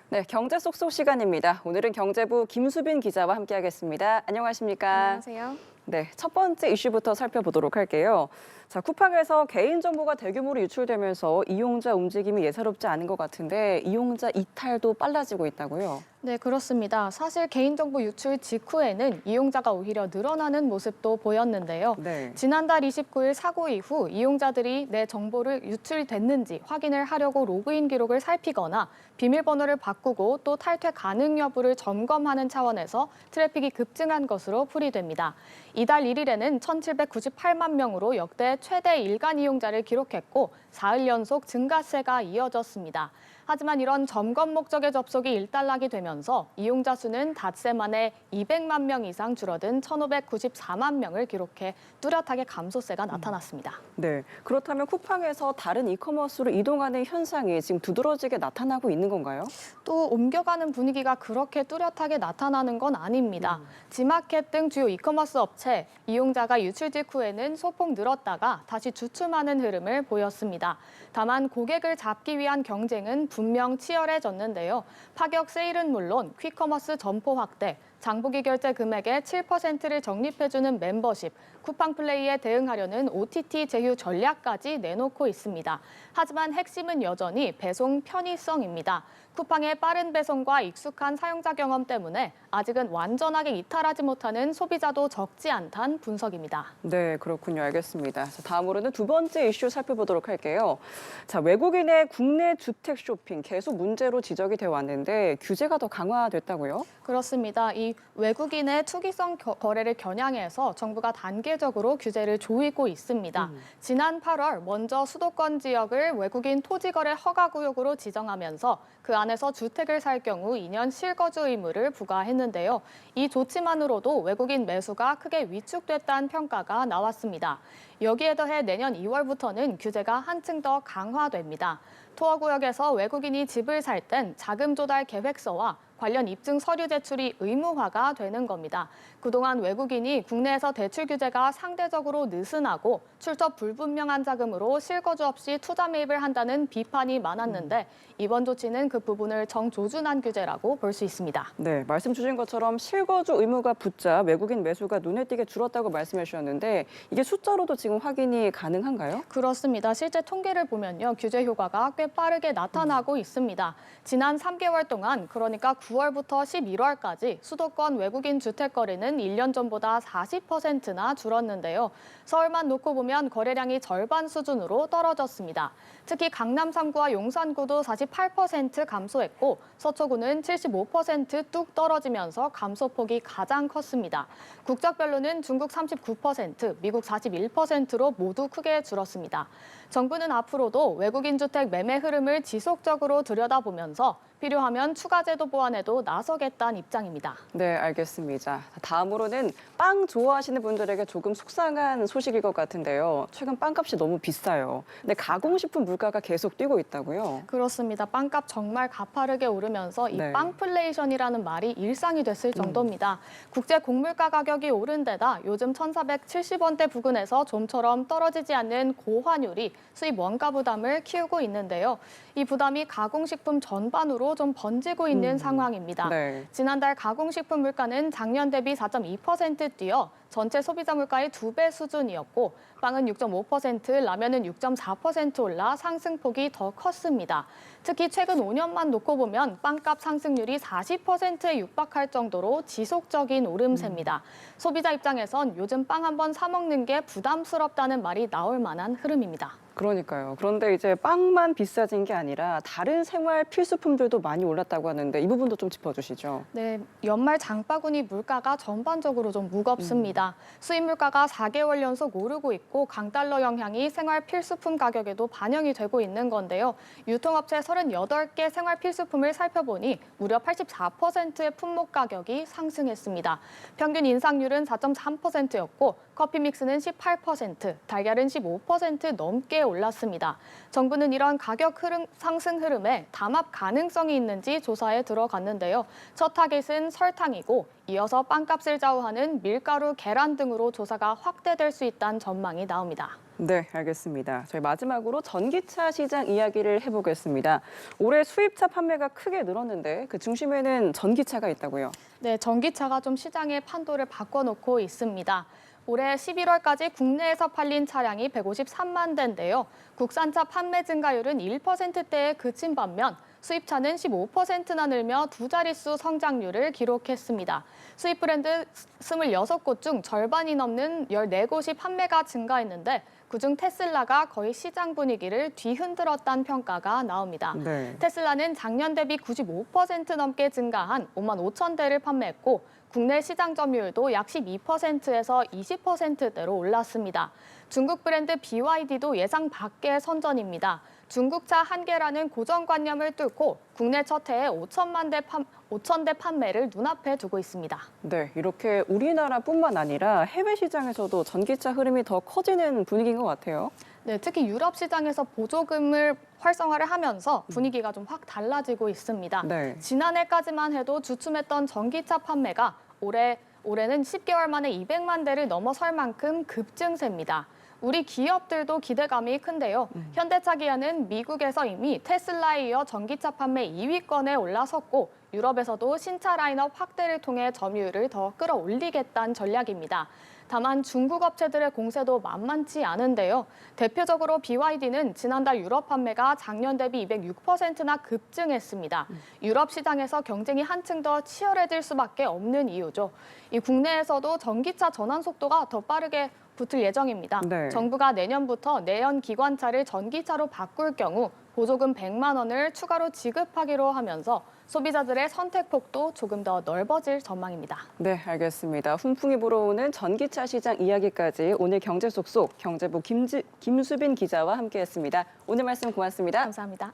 네, 경제 쏙쏙 시간입니다. 오늘은 경제부 김수빈 기자와 함께하겠습니다. 안녕하십니까? 안녕하세요. 네, 첫 번째 이슈부터 살펴보도록 할게요. 자, 쿠팡에서 개인정보가 대규모로 유출되면서 이용자 움직임이 예사롭지 않은 것 같은데 이용자 이탈도 빨라지고 있다고요? 네, 그렇습니다. 사실 개인정보 유출 직후에는 이용자가 오히려 늘어나는 모습도 보였는데요. 네. 지난달 29일 사고 이후 이용자들이 내 정보를 유출됐는지 확인을 하려고 로그인 기록을 살피거나 비밀번호를 바꾸고 또 탈퇴 가능 여부를 점검하는 차원에서 트래픽이 급증한 것으로 풀이됩니다. 이달 1일에는 1,798만 명으로 역대 최대 일간 이용자를 기록했고 사흘 연속 증가세가 이어졌습니다. 하지만 이런 점검 목적의 접속이 일단락이 되면서 이용자 수는 닷새 만에 200만 명 이상 줄어든 1,594만 명을 기록해 뚜렷하게 감소세가 나타났습니다. 네, 그렇다면 쿠팡에서 다른 이커머스로 이동하는 현상이 지금 두드러지게 나타나고 있는 건가요? 또 옮겨가는 분위기가 그렇게 뚜렷하게 나타나는 건 아닙니다. 지마켓 등 주요 이커머스 업체, 이용자가 유출 직후에는 소폭 늘었다가 다시 주춤하는 흐름을 보였습니다. 다만 고객을 잡기 위한 경쟁은 분명 치열해졌는데요. 파격 세일은 물론 퀵커머스 점포 확대, 장보기 결제 금액의 7%를 적립해주는 멤버십, 쿠팡 플레이에 대응하려는 OTT 제휴 전략까지 내놓고 있습니다. 하지만 핵심은 여전히 배송 편의성입니다. 쿠팡의 빠른 배송과 익숙한 사용자 경험 때문에 아직은 완전하게 이탈하지 못하는 소비자도 적지 않다는 분석입니다. 네, 그렇군요. 알겠습니다. 자, 다음으로는 두 번째 이슈 살펴보도록 할게요. 자, 외국인의 국내 주택 쇼핑 계속 문제로 지적이 되어 왔는데 규제가 더 강화됐다고요? 그렇습니다. 이 외국인의 투기성 거래를 겨냥해서 정부가 단계적으로 규제를 조이고 있습니다. 지난 8월 먼저 수도권 지역을 외국인 토지 거래 허가 구역으로 지정하면서 그 안에서 주택을 살 경우 2년 실거주 의무를 부과했는데요. 이 조치만으로도 외국인 매수가 크게 위축됐다는 평가가 나왔습니다. 여기에 더해 내년 2월부터는 규제가 한층 더 강화됩니다. 투어구역에서 외국인이 집을 살 땐 자금 조달 계획서와 관련 입증 서류 제출이 의무화가 되는 겁니다. 그동안 외국인이 국내에서 대출 규제가 상대적으로 느슨하고 출처 불분명한 자금으로 실거주 없이 투자 매입을 한다는 비판이 많았는데 이번 조치는 그 부분을 정조준한 규제라고 볼 수 있습니다. 네, 말씀 주신 것처럼 실거주 의무가 붙자 외국인 매수가 눈에 띄게 줄었다고 말씀해 주셨는데 이게 숫자로도 지금 확인이 가능한가요? 그렇습니다. 실제 통계를 보면요. 규제 효과가 꽤 빠르게 나타나고 있습니다. 지난 3개월 동안 그러니까 9월부터 11월까지 수도권 외국인 주택 거래는 1년 전보다 40%나 줄었는데요. 서울만 놓고 보면 거래량이 절반 수준으로 떨어졌습니다. 특히 강남 3구와 용산구도 48% 감소했고 서초구는 75%뚝 떨어지면서 감소폭이 가장 컸습니다. 국적별로는 중국 39%, 미국 41%로 모두 크게 줄었습니다. 정부는 앞으로도 외국인 주택 매매 흐름을 지속적으로 들여다보면서 필요하면 추가 제도 보완에도 나서겠다는 입장입니다. 네, 알겠습니다. 다음으로는 빵 좋아하시는 분들에게 조금 속상한 소식일 것 같은데요. 최근 빵값이 너무 비싸요. 근데 가공식품 물가가 계속 뛰고 있다고요? 그렇습니다. 빵값 정말 가파르게 오르면서 이 네. 빵플레이션이라는 말이 일상이 됐을 정도입니다. 국제 곡물가 가격이 오른 데다 요즘 1,470원대 부근에서 좀처럼 떨어지지 않는 고환율이 수입 원가 부담을 키우고 있는데요. 이 부담이 가공식품 전반으로 좀 번지고 있는 상황입니다. 네. 지난달 가공식품 물가는 작년 대비 4.2% 뛰어 전체 소비자 물가의 2배 수준이었고 빵은 6.5%, 라면은 6.4% 올라 상승폭이 더 컸습니다. 특히 최근 5년만 놓고 보면 빵값 상승률이 40%에 육박할 정도로 지속적인 오름세입니다. 소비자 입장에선 요즘 빵 한 번 사 먹는 게 부담스럽다는 말이 나올 만한 흐름입니다. 그러니까요. 그런데 이제 빵만 비싸진 게 아니라 다른 생활 필수품들도 많이 올랐다고 하는데 이 부분도 좀 짚어주시죠. 네, 연말 장바구니 물가가 전반적으로 좀 무겁습니다. 수입 물가가 4개월 연속 오르고 있고 강달러 영향이 생활 필수품 가격에도 반영이 되고 있는 건데요. 유통업체 38개 생활 필수품을 살펴보니 무려 84%의 품목 가격이 상승했습니다. 평균 인상률은 4.3%였고 커피 믹스는 18%, 달걀은 15% 넘게 올랐습니다. 정부는 이런 가격 상승 흐름에 담합 가능성이 있는지 조사에 들어갔는데요. 첫 타겟은 설탕이고 이어서 빵값을 좌우하는 밀가루, 계란 등으로 조사가 확대될 수 있다는 전망이 나옵니다. 네, 알겠습니다. 저희 마지막으로 전기차 시장 이야기를 해보겠습니다. 올해 수입차 판매가 크게 늘었는데 그 중심에는 전기차가 있다고요. 네, 전기차가 좀 시장의 판도를 바꿔놓고 있습니다. 올해 11월까지 국내에서 팔린 차량이 153만 대인데요. 국산차 판매 증가율은 1%대에 그친 반면 수입차는 15%나 늘며 두 자릿수 성장률을 기록했습니다. 수입 브랜드 26곳 중 절반이 넘는 14곳이 판매가 증가했는데 그중 테슬라가 거의 시장 분위기를 뒤흔들었다는 평가가 나옵니다. 네. 테슬라는 작년 대비 95% 넘게 증가한 5만 5천 대를 판매했고 국내 시장 점유율도 약 12%에서 20%대로 올랐습니다. 중국 브랜드 BYD도 예상 밖의 선전입니다. 중국차 한계라는 고정관념을 뚫고 국내 첫 해에 5천 대 판매를 눈앞에 두고 있습니다. 네, 이렇게 우리나라뿐만 아니라 해외 시장에서도 전기차 흐름이 더 커지는 분위기인 것 같아요. 네, 특히 유럽 시장에서 보조금을 활성화를 하면서 분위기가 좀 확 달라지고 있습니다. 네. 지난해까지만 해도 주춤했던 전기차 판매가 올해는 10개월 만에 200만 대를 넘어설 만큼 급증세입니다. 우리 기업들도 기대감이 큰데요. 현대차 기아는 미국에서 이미 테슬라에 이어 전기차 판매 2위권에 올라섰고 유럽에서도 신차 라인업 확대를 통해 점유율을 더 끌어올리겠다는 전략입니다. 다만 중국 업체들의 공세도 만만치 않은데요. 대표적으로 BYD는 지난달 유럽 판매가 작년 대비 206%나 급증했습니다. 유럽 시장에서 경쟁이 한층 더 치열해질 수밖에 없는 이유죠. 이 국내에서도 전기차 전환 속도가 더 빠르게 붙을 예정입니다. 네. 정부가 내년부터 내연 기관차를 전기차로 바꿀 경우 보조금 100만 원을 추가로 지급하기로 하면서 소비자들의 선택폭도 조금 더 넓어질 전망입니다. 네, 알겠습니다. 훈풍이 불어오는 전기차 시장 이야기까지 오늘 경제 속속 경제부 김수빈 기자와 함께했습니다. 오늘 말씀 고맙습니다. 감사합니다.